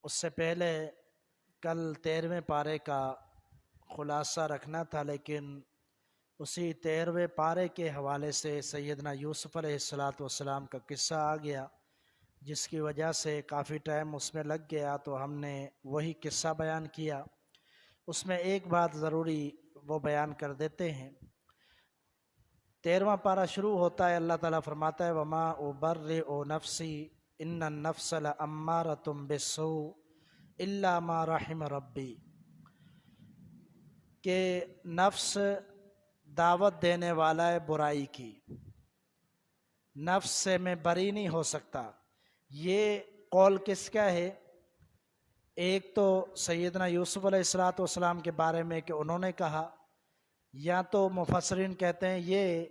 اس سے پہلے کل 13ویں پارے کا خلاصہ رکھنا تھا، لیکن اسی 13ویں پارے کے حوالے سے سیدنا یوسف علیہ السلام کا قصہ آ گیا، جس کی وجہ سے کافی ٹائم اس میں لگ گیا، تو ہم نے وہی قصہ بیان کیا۔ اس میں ایک بات ضروری وہ بیان کر دیتے ہیں۔ 13واں پارہ شروع ہوتا ہے، اللہ تعالیٰ فرماتا ہے وَمَا أُبَرِّئُ نَفْسِي إِنَّ النَّفْسَ لَأَمَّارَةٌ بِالسُّوءِ إِلَّا مَا رَحِمَ رَبِّي، کہ نفس دعوت دینے والا ہے برائی کی، نفس سے میں بری نہیں ہو سکتا۔ یہ قول کس کا ہے؟ ایک تو سیدنا یوسف علیہ السلام کے بارے میں کہ انہوں نے کہا، یا تو مفسرین کہتے ہیں یہ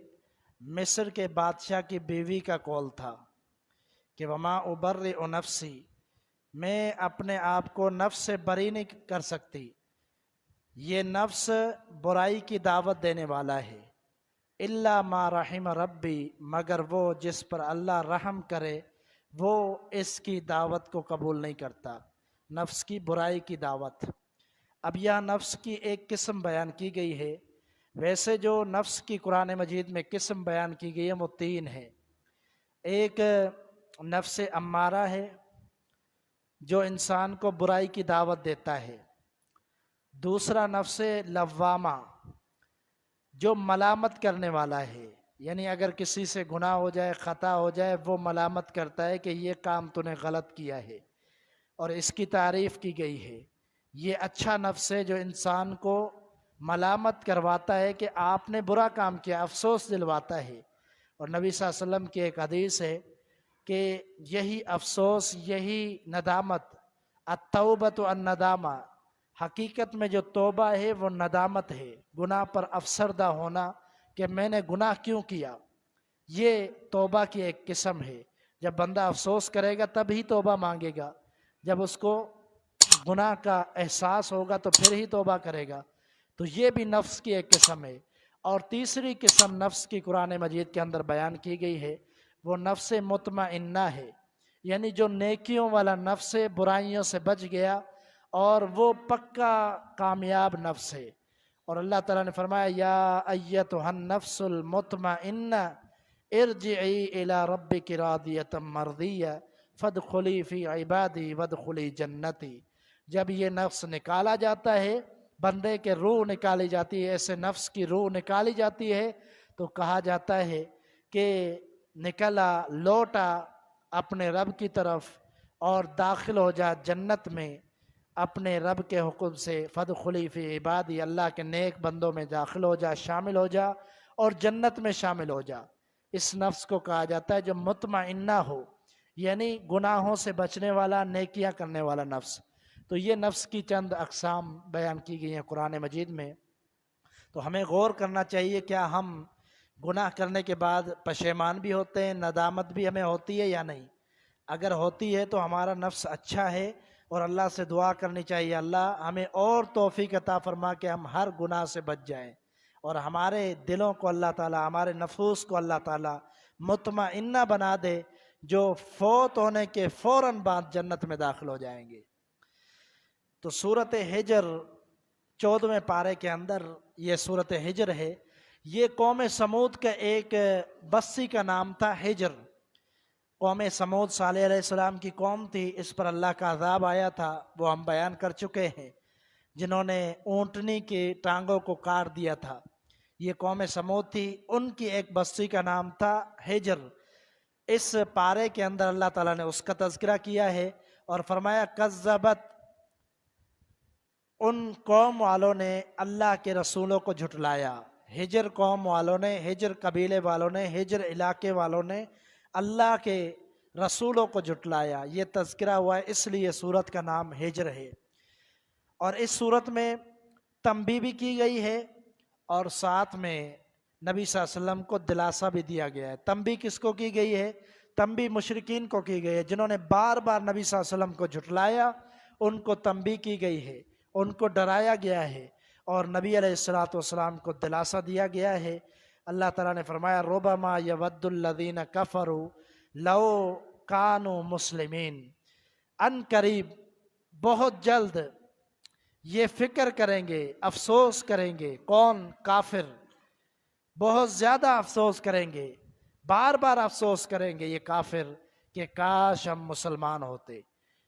مصر کے بادشاہ کی بیوی کا قول تھا کہ وما ابرئ نفسی، میں اپنے آپ کو نفس سے بری نہیں کر سکتی، یہ نفس برائی کی دعوت دینے والا ہے، الا ما رحم ربی، مگر وہ جس پر اللہ رحم کرے وہ اس کی دعوت کو قبول نہیں کرتا، نفس کی برائی کی دعوت۔ اب یہاں نفس کی ایک قسم بیان کی گئی ہے، ویسے جو نفس کی قرآن مجید میں قسم بیان کی گئی ہے وہ 3 ہے۔ ایک نفس امارہ ہے جو انسان کو برائی کی دعوت دیتا ہے، دوسرا نفس لوامہ جو ملامت کرنے والا ہے، یعنی اگر کسی سے گناہ ہو جائے، خطا ہو جائے، وہ ملامت کرتا ہے کہ یہ کام تو نے غلط کیا ہے اور اس کی تعریف کی گئی ہے۔ یہ اچھا نفس ہے جو انسان کو ملامت کرواتا ہے کہ آپ نے برا کام کیا، افسوس دلواتا ہے۔ اور نبی صلی اللہ علیہ وسلم کی ایک حدیث ہے کہ یہی افسوس، یہی ندامت، التوبۃ الندامہ، حقیقت میں جو توبہ ہے وہ ندامت ہے، گناہ پر افسردہ ہونا کہ میں نے گناہ کیوں کیا، یہ توبہ کی ایک قسم ہے۔ جب بندہ افسوس کرے گا تب ہی توبہ مانگے گا، جب اس کو گناہ کا احساس ہوگا تو پھر ہی توبہ کرے گا۔ تو یہ بھی نفس کی ایک قسم ہے۔ اور تیسری قسم نفس کی قرآن مجید کے اندر بیان کی گئی ہے، وہ نفس مطمئنہ ہے، یعنی جو نیکیوں والا نفس ہے، برائیوں سے بچ گیا اور وہ پکا کامیاب نفس ہے۔ اور اللہ تعالیٰ نے فرمایا یا ایتھا النفس المطمئنہ ارجعی الی ربک راضیۃ مرضیہ فادخلی فی عبادی وادخلی جنتی۔ جب یہ نفس نکالا جاتا ہے، بندے کے روح نکالی جاتی ہے، ایسے نفس کی روح نکالی جاتی ہے تو کہا جاتا ہے کہ نکلا، لوٹا اپنے رب کی طرف اور داخل ہو جا جنت میں اپنے رب کے حکم سے، فادخلی فی عبادی، اللہ کے نیک بندوں میں داخل ہو جا، شامل ہو جا اور جنت میں شامل ہو جا۔ اس نفس کو کہا جاتا ہے جو مطمئنہ ہو، یعنی گناہوں سے بچنے والا، نیکیاں کرنے والا نفس۔ تو یہ نفس کی چند اقسام بیان کی گئی ہیں قرآن مجید میں۔ تو ہمیں غور کرنا چاہیے، کیا ہم گناہ کرنے کے بعد پشیمان بھی ہوتے ہیں، ندامت بھی ہمیں ہوتی ہے یا نہیں؟ اگر ہوتی ہے تو ہمارا نفس اچھا ہے، اور اللہ سے دعا کرنی چاہیے اللہ ہمیں اور توفیق عطا فرما کہ ہم ہر گناہ سے بچ جائیں، اور ہمارے دلوں کو اللہ تعالیٰ، ہمارے نفوس کو اللہ تعالیٰ مطمئنہ بنا دے، جو فوت ہونے کے فوراً بعد جنت میں داخل ہو جائیں گے۔ تو سورۃ ہجر 14ویں پارے کے اندر یہ سورۃ ہجر ہے۔ یہ قوم سمود کا ایک بستی کا نام تھا ہجر۔ قوم سمود صالح علیہ السلام کی قوم تھی، اس پر اللہ کا عذاب آیا تھا، وہ ہم بیان کر چکے ہیں، جنہوں نے اونٹنی کی ٹانگوں کو کاٹ دیا تھا۔ یہ قوم سمود تھی، ان کی ایک بستی کا نام تھا ہجر۔ اس پارے کے اندر اللہ تعالیٰ نے اس کا تذکرہ کیا ہے اور فرمایا کذبت، ان قوم والوں نے اللہ کے رسولوں کو جھٹلایا۔ ہجر قوم والوں نے، ہجر قبیلے والوں نے، ہجر علاقے والوں نے اللہ کے رسولوں کو جھٹلایا۔ یہ تذکرہ ہوا ہے، اس لیے سورت کا نام ہجر ہے۔ اور اس سورت میں تنبیہ بھی کی گئی ہے اور ساتھ میں نبی صلی اللہ علیہ وسلم کو دلاسا بھی دیا گیا ہے۔ تنبیہ کس کو کی گئی ہے؟ تنبیہ مشرکین کو کی گئی ہے، جنہوں نے بار بار نبی صلی اللہ علیہ وسلم کو جھٹلایا، ان کو تنبیہ کی گئی ہے، ان کو ڈرایا گیا ہے اور نبی علیہ السلام کو دلاسا دیا گیا ہے۔ اللہ تعالیٰ نے فرمایا ربما یود الذین کفروا لو کانوا مسلمین، ان قریب بہت جلد یہ فکر کریں گے، افسوس کریں گے۔ کون؟ کافر بہت زیادہ افسوس کریں گے، بار بار افسوس کریں گے یہ کافر کہ کاش ہم مسلمان ہوتے۔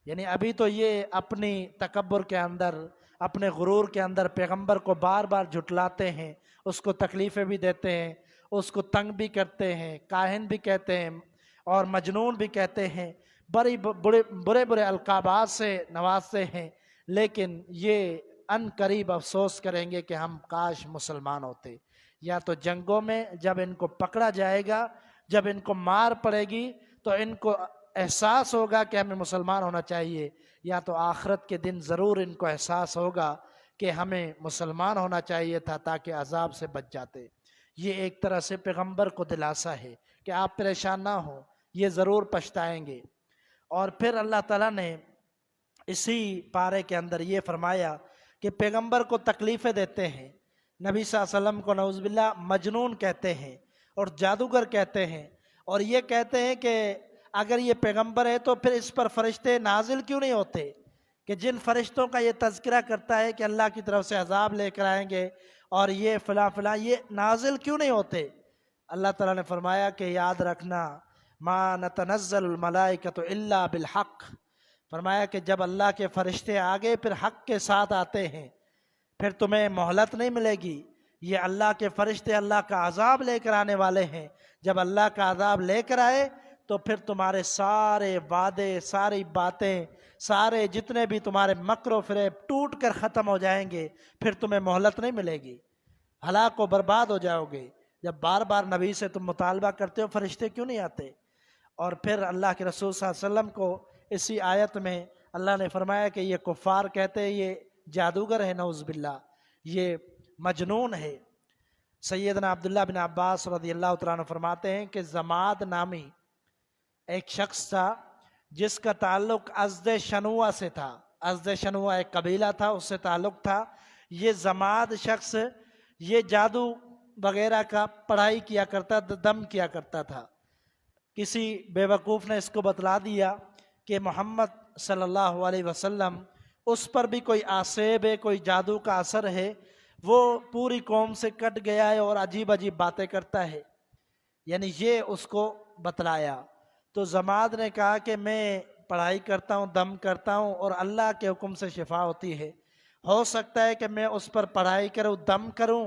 یعنی ابھی تو یہ اپنی تکبر کے اندر، اپنے غرور کے اندر پیغمبر کو بار بار جھٹلاتے ہیں، اس کو تکلیفیں بھی دیتے ہیں، اس کو تنگ بھی کرتے ہیں، کاہن بھی کہتے ہیں اور مجنون بھی کہتے ہیں، برے برے القابات سے نوازتے ہیں، لیکن یہ ان قریب افسوس کریں گے کہ ہم کاش مسلمان ہوتے۔ یا تو جنگوں میں جب ان کو پکڑا جائے گا، جب ان کو مار پڑے گی تو ان کو احساس ہوگا کہ ہمیں مسلمان ہونا چاہیے، یا تو آخرت کے دن ضرور ان کو احساس ہوگا کہ ہمیں مسلمان ہونا چاہیے تھا تاکہ عذاب سے بچ جاتے۔ یہ ایک طرح سے پیغمبر کو دلاسا ہے کہ آپ پریشان نہ ہوں، یہ ضرور پچھتائیں گے۔ اور پھر اللہ تعالیٰ نے اسی پارے کے اندر یہ فرمایا کہ پیغمبر کو تکلیفیں دیتے ہیں، نبی صلی اللہ علیہ وسلم کو نعوذ باللہ مجنون کہتے ہیں اور جادوگر کہتے ہیں، اور یہ کہتے ہیں کہ اگر یہ پیغمبر ہے تو پھر اس پر فرشتے نازل کیوں نہیں ہوتے، کہ جن فرشتوں کا یہ تذکرہ کرتا ہے کہ اللہ کی طرف سے عذاب لے کر آئیں گے اور یہ فلاں فلاں، یہ نازل کیوں نہیں ہوتے؟ اللہ تعالیٰ نے فرمایا کہ یاد رکھنا، ما نتنزل الملائکۃ الا بالحق، فرمایا کہ جب اللہ کے فرشتے آگے پھر حق کے ساتھ آتے ہیں، پھر تمہیں مہلت نہیں ملے گی۔ یہ اللہ کے فرشتے اللہ کا عذاب لے کر آنے والے ہیں، جب اللہ کا عذاب لے کر آئے تو پھر تمہارے سارے وعدے، ساری باتیں، سارے جتنے بھی تمہارے مکر و فریب ٹوٹ کر ختم ہو جائیں گے، پھر تمہیں مہلت نہیں ملے گی، ہلاک و برباد ہو جاؤ گے۔ جب بار بار نبی سے تم مطالبہ کرتے ہو فرشتے کیوں نہیں آتے؟ اور پھر اللہ کے رسول صلی اللہ علیہ وسلم کو اسی آیت میں اللہ نے فرمایا کہ یہ کفار کہتے ہیں یہ جادوگر ہے، نعوذ باللہ، یہ مجنون ہے۔ سیدنا عبداللہ بن عباس رضی اللہ تعالیٰ عنہ فرماتے ہیں کہ زماد نامی ایک شخص تھا جس کا تعلق ازد شنوہ سے تھا۔ ازد شنوہ ایک قبیلہ تھا، اس سے تعلق تھا۔ یہ زماد شخص یہ جادو وغیرہ کا پڑھائی کیا کرتا، دم کیا کرتا تھا۔ کسی بیوقوف نے اس کو بتلا دیا کہ محمد صلی اللہ علیہ وسلم اس پر بھی کوئی آسیب ہے، کوئی جادو کا اثر ہے، وہ پوری قوم سے کٹ گیا ہے اور عجیب عجیب باتیں کرتا ہے، یعنی یہ اس کو بتلایا۔ تو زماد نے کہا کہ میں پڑھائی کرتا ہوں، دم کرتا ہوں اور اللہ کے حکم سے شفا ہوتی ہے، ہو سکتا ہے کہ میں اس پر پڑھائی کروں، دم کروں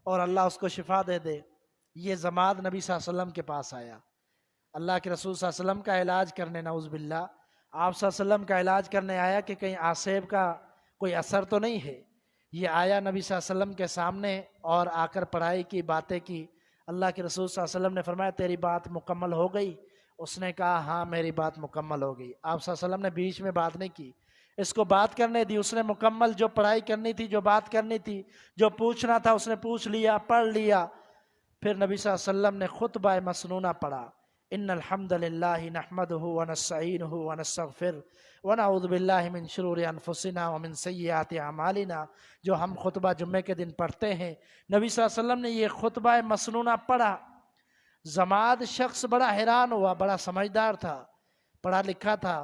اور اللہ اس کو شفا دے دے۔ یہ زماد نبی صلی اللہ علیہ وسلم کے پاس آیا، اللہ کے رسول صلی اللہ علیہ وسلم کا علاج کرنے، نعوذ باللہ آپ صلی اللہ علیہ وسلم کا علاج کرنے آیا کہ کہیں آسیب کا کوئی اثر تو نہیں ہے۔ یہ آیا نبی صلی اللہ علیہ وسلم کے سامنے اور آ کر پڑھائی کی، باتیں کی۔ اللہ کے رسول صلی اللہ علیہ وسلم نے فرمایا تیری بات مکمل ہو گئی؟ اس نے کہا ہاں میری بات مکمل ہو گئی۔ آپ صلی اللہ علیہ وسلم نے بیچ میں بات نہیں کی، اس کو بات کرنے دی۔ اس نے مکمل جو پڑھائی کرنی تھی، جو بات کرنی تھی، جو پوچھنا تھا اس نے پوچھ لیا، پڑھ لیا۔ پھر نبی صلی اللہ علیہ وسلم نے خطبہ مسنونہ پڑھا، ان الحمد للہ نحمدہ ونستعینہ ونستغفر ونعوذ باللہ من شرور انفسنا ومن سیئات اعمالنا، جو ہم خطبہ جمعے کے دن پڑھتے ہیں۔ نبی صلی اللہ علیہ وسلم نے یہ خطبہ مسنونہ پڑھا۔ زماد شخص بڑا حیران ہوا، بڑا سمجھدار تھا، پڑھا لکھا تھا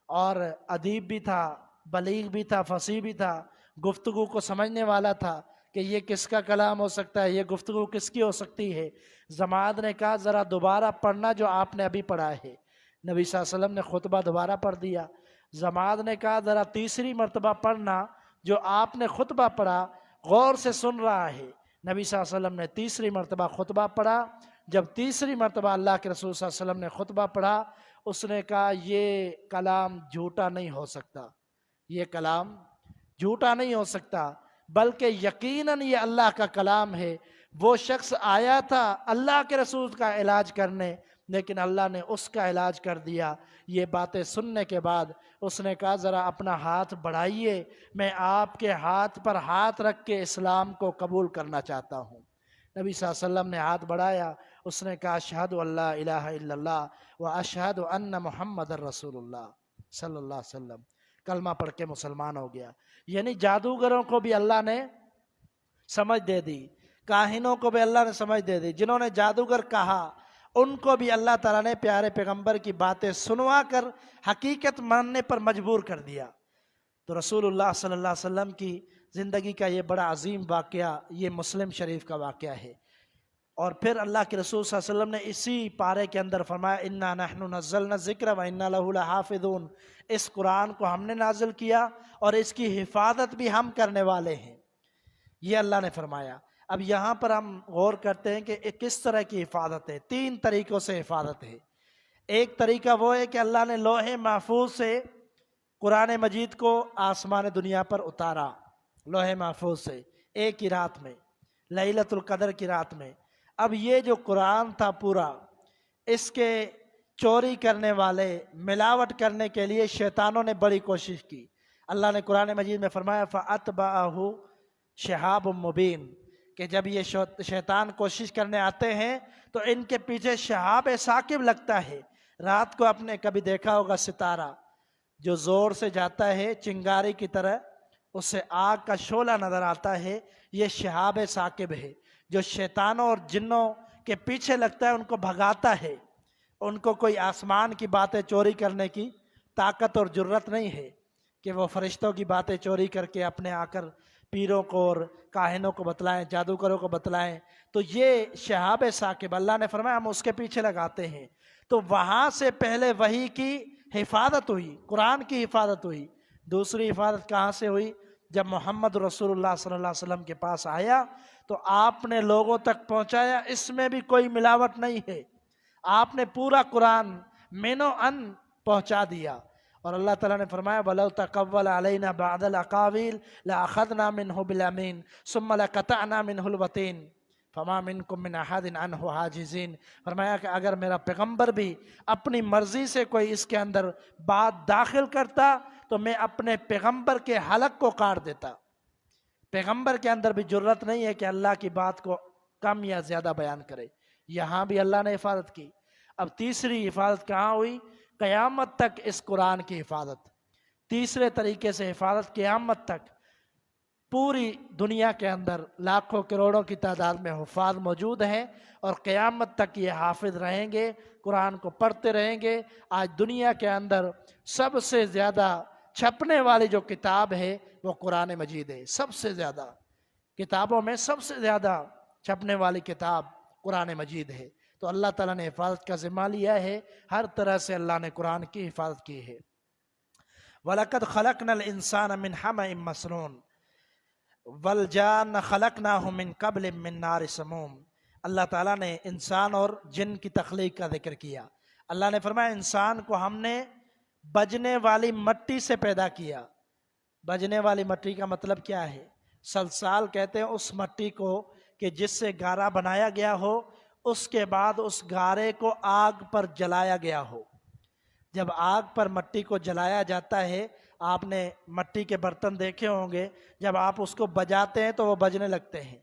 اور ادیب بھی تھا، بلیغ بھی تھا، فصیح بھی تھا، گفتگو کو سمجھنے والا تھا کہ یہ کس کا کلام ہو سکتا ہے، یہ گفتگو کس کی ہو سکتی ہے۔ زماد نے کہا ذرا دوبارہ پڑھنا جو آپ نے ابھی پڑھا ہے۔ نبی صلی اللہ علیہ وسلم نے خطبہ دوبارہ پڑھ دیا۔ زماد نے کہا ذرا تیسری مرتبہ پڑھنا جو آپ نے خطبہ پڑھا، غور سے سن رہا ہے۔ نبی صلی اللہ علیہ وسلم نے تیسری مرتبہ خطبہ پڑھا۔ جب تیسری مرتبہ اللہ کے رسول صلی اللہ علیہ وسلم نے خطبہ پڑھا، اس نے کہا یہ کلام جھوٹا نہیں ہو سکتا، یہ کلام جھوٹا نہیں ہو سکتا، بلکہ یقیناً یہ اللہ کا کلام ہے۔ وہ شخص آیا تھا اللہ کے رسول کا علاج کرنے، لیکن اللہ نے اس کا علاج کر دیا۔ یہ باتیں سننے کے بعد اس نے کہا ذرا اپنا ہاتھ بڑھائیے، میں آپ کے ہاتھ پر ہاتھ رکھ کے اسلام کو قبول کرنا چاہتا ہوں۔ نبی صلی اللہ علیہ وسلم نے ہاتھ بڑھایا، اس نے کہا اشہد ان لا الہ الا اللہ و اشہد ان محمد رسول اللہ صلی اللہ علیہ وسلم، کلمہ پڑھ کے مسلمان ہو گیا۔ یعنی جادوگروں کو بھی اللہ نے سمجھ دے دی، کاہنوں کو بھی اللہ نے سمجھ دے دی، جنہوں نے جادوگر کہا ان کو بھی اللہ تعالیٰ نے پیارے پیغمبر کی باتیں سنوا کر حقیقت ماننے پر مجبور کر دیا۔ تو رسول اللہ صلی اللہ علیہ وسلم کی زندگی کا یہ بڑا عظیم واقعہ یہ مسلم شریف کا واقعہ ہے۔ اور پھر اللہ کے رسول صلی اللہ علیہ وسلم نے اسی پارے کے اندر فرمایا اِنَّا نَحْنُ نَزَّلْنَا الذِّكْرَ وَإِنَّا لَهُ لَحَافِظُونَ، اس قرآن کو ہم نے نازل کیا اور اس کی حفاظت بھی ہم کرنے والے ہیں، یہ اللہ نے فرمایا۔ اب یہاں پر ہم غور کرتے ہیں کہ کس طرح کی حفاظت ہے۔ 3 طریقوں سے حفاظت ہے۔ ایک طریقہ وہ ہے کہ اللہ نے لوح محفوظ سے قرآن مجید کو آسمان دنیا پر اتارا، لوح محفوظ سے ایک ہی رات میں، لیلۃ القدر کی رات میں۔ اب یہ جو قرآن تھا پورا، اس کے چوری کرنے والے، ملاوٹ کرنے کے لیے شیطانوں نے بڑی کوشش کی۔ اللہ نے قرآن مجید میں فرمایا فَأَتْبَعَهُ شِهَابٌ مُبِينٌ، کہ جب یہ شیطان کوشش کرنے آتے ہیں تو ان کے پیچھے شہاب ثاقب لگتا ہے۔ رات کو آپ نے کبھی دیکھا ہوگا ستارہ جو زور سے جاتا ہے چنگاری کی طرح، اس سے آگ کا شعلہ نظر آتا ہے، یہ شہاب ثاقب ہے جو شیطانوں اور جنوں کے پیچھے لگتا ہے، ان کو بھگاتا ہے۔ ان کو کوئی آسمان کی باتیں چوری کرنے کی طاقت اور جرت نہیں ہے کہ وہ فرشتوں کی باتیں چوری کر کے اپنے آ کر پیروں کو اور کاہنوں کو بتلائیں، جادوگروں کو بتلائیں۔ تو یہ شہاب ثاقب اللہ نے فرمایا ہم اس کے پیچھے لگاتے ہیں۔ تو وہاں سے پہلے وحی کی حفاظت ہوئی، قرآن کی حفاظت ہوئی۔ دوسری حفاظت کہاں سے ہوئی؟ جب محمد رسول اللہ صلی اللہ علیہ وسلم کے پاس آیا تو آپ نے لوگوں تک پہنچایا، اس میں بھی کوئی ملاوٹ نہیں ہے، آپ نے پورا قرآن من و ان پہنچا دیا۔ اور اللہ تعالیٰ نے فرمایا وَلَوْ تَقَوَّلَ عَلَيْنَا بَعْضَ الْأَقَاوِيلِ لَأَخَذْنَا مِنْهُ بِالْيَمِينِ ثُمَّ لَقَطَعْنَا مِنْهُ الْوَتِينَ فَمَا مِنْكُمْ مِنْ أَحَدٍ عَنْهُ حَاجِزِينَ۔ فرمایا کہ اگر میرا پیغمبر بھی اپنی مرضی سے کوئی اس کے اندر بات داخل کرتا تو میں اپنے پیغمبر کے حلق کو کاٹ دیتا۔ پیغمبر کے اندر بھی جرت نہیں ہے کہ اللہ کی بات کو کم یا زیادہ بیان کرے، یہاں بھی اللہ نے حفاظت کی۔ اب تیسری حفاظت کہاں ہوئی؟ قیامت تک اس قرآن کی حفاظت، تیسرے طریقے سے حفاظت قیامت تک۔ پوری دنیا کے اندر لاکھوں کروڑوں کی تعداد میں حفاظ موجود ہیں اور قیامت تک یہ حافظ رہیں گے، قرآن کو پڑھتے رہیں گے۔ آج دنیا کے اندر سب سے زیادہ چھپنے والی جو کتاب ہے وہ قرآن مجید ہے۔ سب سے زیادہ کتابوں میں سب سے زیادہ چھپنے والی کتاب قرآن مجید ہے۔ تو اللہ تعالیٰ نے حفاظت کا ذمہ لیا ہے، ہر طرح سے اللہ نے قرآن کی حفاظت کی ہے۔ وَلَقَدْ خَلَقْنَا الْإِنسَانَ مِنْ حَمَإٍ مَسْنُونٍ وَالْجَانَّ خَلَقْنَاهُ مِنْ قَبْلٍ مِنْ نَارِ سَمُومٍ۔ اللہ تعالیٰ نے انسان اور جن کی تخلیق کا ذکر کیا۔ اللہ نے فرمایا انسان کو ہم نے بجنے والی مٹی سے پیدا کیا۔ بجنے والی مٹی کا مطلب کیا ہے؟ سلسال کہتے ہیں اس مٹی کو کہ جس سے گارا بنایا گیا ہو، اس کے بعد اس گارے کو آگ پر جلایا گیا ہو۔ جب آگ پر مٹی کو جلایا جاتا ہے، آپ نے مٹی کے برتن دیکھے ہوں گے، جب آپ اس کو بجاتے ہیں تو وہ بجنے لگتے ہیں۔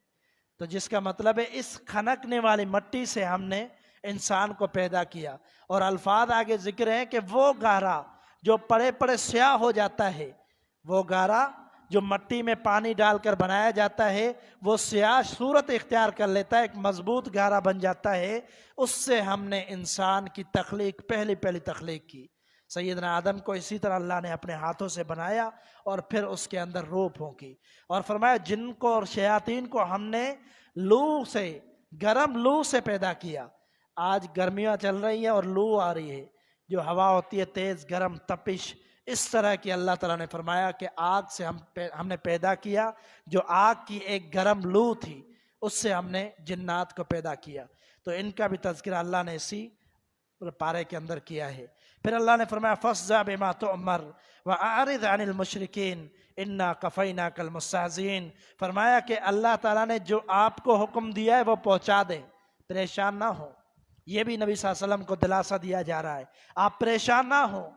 تو جس کا مطلب ہے اس کھنکنے والی مٹی سے ہم نے انسان کو پیدا کیا۔ اور الفاظ آگے ذکر ہیں کہ وہ گارا جو پڑے پڑے سیاہ ہو جاتا ہے، وہ گارا جو مٹی میں پانی ڈال کر بنایا جاتا ہے وہ سیاہ صورت اختیار کر لیتا ہے، ایک مضبوط گارا بن جاتا ہے۔ اس سے ہم نے انسان کی تخلیق پہلی تخلیق کی۔ سیدنا آدم کو اسی طرح اللہ نے اپنے ہاتھوں سے بنایا اور پھر اس کے اندر روح پھونکی۔ اور فرمایا جن کو اور شیاطین کو ہم نے لو سے، گرم لو سے پیدا کیا۔ آج گرمیاں چل رہی ہیں اور لو آ رہی ہے، جو ہوا ہوتی ہے تیز گرم تپش، اس طرح کی اللہ تعالیٰ نے فرمایا کہ آگ سے ہم نے پیدا کیا، جو آگ کی ایک گرم لو تھی، اس سے ہم نے جنات کو پیدا کیا۔ تو ان کا بھی تذکرہ اللہ نے اسی پارے کے اندر کیا ہے۔ پھر اللہ نے فرمایا فَاصْدَعْ بِمَا تُؤْمَرْ وَأَعْرِضْ عَنِ الْمُشْرِكِينَ إِنَّا كَفَيْنَاكَ الْمُسْتَهْزِئِينَ۔ فرمایا کہ اللہ تعالیٰ نے جو آپ کو حکم دیا ہے وہ پہنچا دیں، پریشان نہ ہو۔ یہ بھی نبی صلی اللہ علیہ وسلم کو دلاسہ دیا جا رہا ہے، آپ پریشان نہ ہو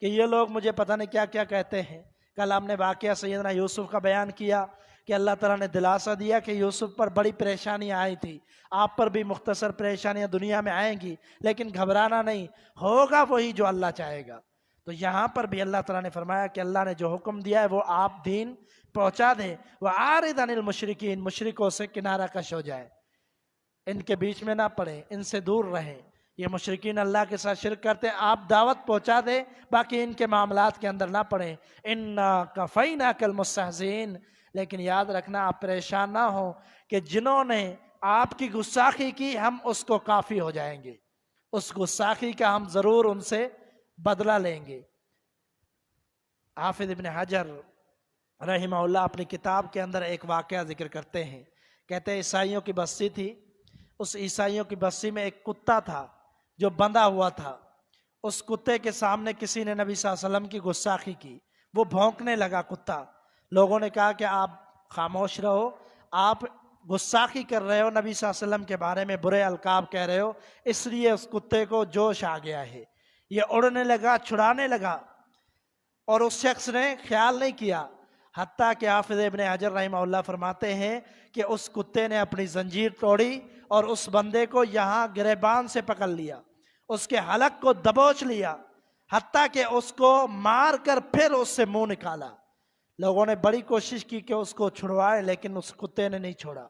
کہ یہ لوگ مجھے پتہ نہیں کیا کیا کہتے ہیں۔ کل ہم نے واقعہ سیدنا یوسف کا بیان کیا کہ اللہ تعالیٰ نے دلاسہ دیا کہ یوسف پر بڑی پریشانیاں آئی تھی، آپ پر بھی مختصر پریشانیاں دنیا میں آئیں گی، لیکن گھبرانا نہیں، ہوگا وہی جو اللہ چاہے گا۔ تو یہاں پر بھی اللہ تعالیٰ نے فرمایا کہ اللہ نے جو حکم دیا ہے وہ آپ دین پہنچا دیں۔ وَأَعْرِضْ عَنِ الْمُشْرِكِينَ، مشرکوں سے کنارہ کش ہو جائے، ان کے بیچ میں نہ پڑیں، ان سے دور رہیں، یہ مشرکین اللہ کے ساتھ شرک کرتے ہیں، آپ دعوت پہنچا دیں، باقی ان کے معاملات کے اندر نہ پڑیں۔ اِنَّا كَفَيْنَاكَ الْمُسْتَهْزِئِينَ، لیکن یاد رکھنا آپ پریشان نہ ہوں کہ جنہوں نے آپ کی گستاخی کی ہم اس کو کافی ہو جائیں گے، اس گستاخی کا ہم ضرور ان سے بدلہ لیں گے۔ حافظ ابن حجر رحمہ اللہ اپنی کتاب کے اندر ایک واقعہ ذکر کرتے ہیں، کہتے ہیں عیسائیوں کی بستی تھی، اس عیسائیوں کی بستی میں ایک کتا تھا جو بندھا ہوا تھا۔ اس کتے کے سامنے کسی نے نبی صلی اللہ علیہ وسلم کی گستاخی کی، وہ بھونکنے لگا کتا۔ لوگوں نے کہا کہ آپ خاموش رہو، آپ گستاخی کر رہے ہو، نبی صلی اللہ علیہ وسلم کے بارے میں برے القاب کہہ رہے ہو، اس لیے اس کتے کو جوش آ گیا ہے، یہ اڑنے لگا، چھڑانے لگا، اور اس شخص نے خیال نہیں کیا، حتیٰ کہ حافظ ابن حجر رحمہ اللہ فرماتے ہیں کہ اس کتے نے اپنی زنجیر توڑی اور اس بندے کو یہاں گریبان سے پکڑ لیا، اس کے حلق کو دبوچ لیا، حتیٰ کہ اس کو مار کر پھر اس سے منہ نکالا۔ لوگوں نے بڑی کوشش کی کہ اس کو چھڑوائے، لیکن اس کتے نے نہیں چھوڑا۔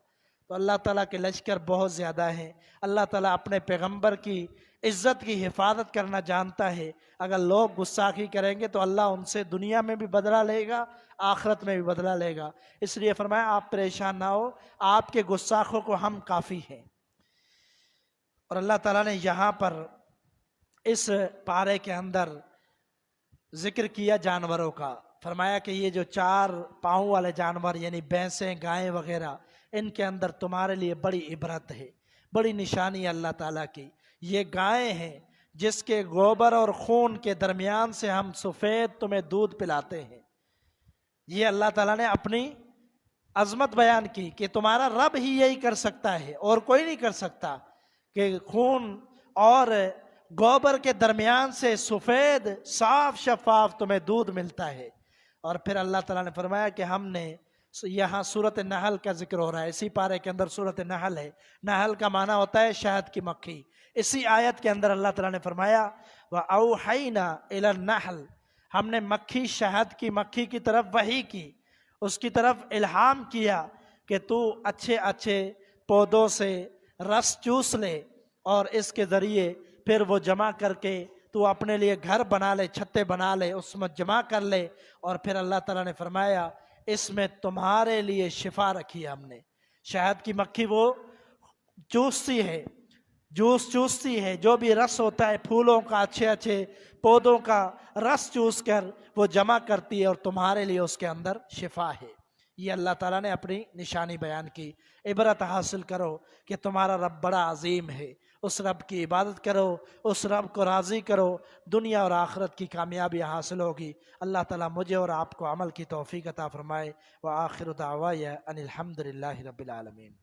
تو اللہ تعالیٰ کے لشکر بہت زیادہ ہیں، اللہ تعالیٰ اپنے پیغمبر کی عزت کی حفاظت کرنا جانتا ہے۔ اگر لوگ گستاخی کریں گے تو اللہ ان سے دنیا میں بھی بدلہ لے گا، آخرت میں بھی بدلہ لے گا۔ اس لیے فرمایا آپ پریشان نہ ہو، آپ کے گستاخوں کو ہم کافی ہیں۔ اور اللہ تعالیٰ نے یہاں پر اس پارے کے اندر ذکر کیا جانوروں کا، فرمایا کہ یہ جو 4 پاؤں والے جانور یعنی بھینسیں، گائیں وغیرہ، ان کے اندر تمہارے لیے بڑی عبرت ہے، بڑی نشانی ہے اللہ تعالیٰ کی۔ یہ گائیں ہیں جس کے گوبر اور خون کے درمیان سے ہم سفید تمہیں دودھ پلاتے ہیں۔ یہ اللہ تعالیٰ نے اپنی عظمت بیان کی کہ تمہارا رب ہی یہی کر سکتا ہے اور کوئی نہیں کر سکتا، کہ خون اور گوبر کے درمیان سے سفید صاف شفاف تمہیں دودھ ملتا ہے۔ اور پھر اللہ تعالیٰ نے فرمایا کہ ہم نے، یہاں سورۃ نحل کا ذکر ہو رہا ہے، اسی پارے کے اندر سورۃ نحل ہے، نحل کا معنی ہوتا ہے شہد کی مکھی۔ اسی آیت کے اندر اللہ تعالیٰ نے فرمایا وَأَوْحَيْنَا إِلَى النَّحْلِ، ہم نے مکھی، شہد کی مکھی کی طرف وحی کی، اس کی طرف الہام کیا کہ تو اچھے اچھے پودوں سے رس چوس لے، اور اس کے ذریعے پھر وہ جمع کر کے تو اپنے لیے گھر بنا لے، چھتے بنا لے، اس میں جمع کر لے۔ اور پھر اللہ تعالیٰ نے فرمایا اس میں تمہارے لیے شفا رکھی ہے ہم نے۔ شہد کی مکھی وہ چوستی ہے، جوس چوستی ہے، جو بھی رس ہوتا ہے پھولوں کا، اچھے اچھے پودوں کا رس چوس کر وہ جمع کرتی ہے، اور تمہارے لیے اس کے اندر شفا ہے۔ یہ اللہ تعالیٰ نے اپنی نشانی بیان کی۔ عبرت حاصل کرو کہ تمہارا رب بڑا عظیم ہے، اس رب کی عبادت کرو، اس رب کو راضی کرو، دنیا اور آخرت کی کامیابی حاصل ہوگی۔ اللہ تعالیٰ مجھے اور آپ کو عمل کی توفیق عطا فرمائے۔ وآخر دعوایا ان الحمد للہ رب العالمین۔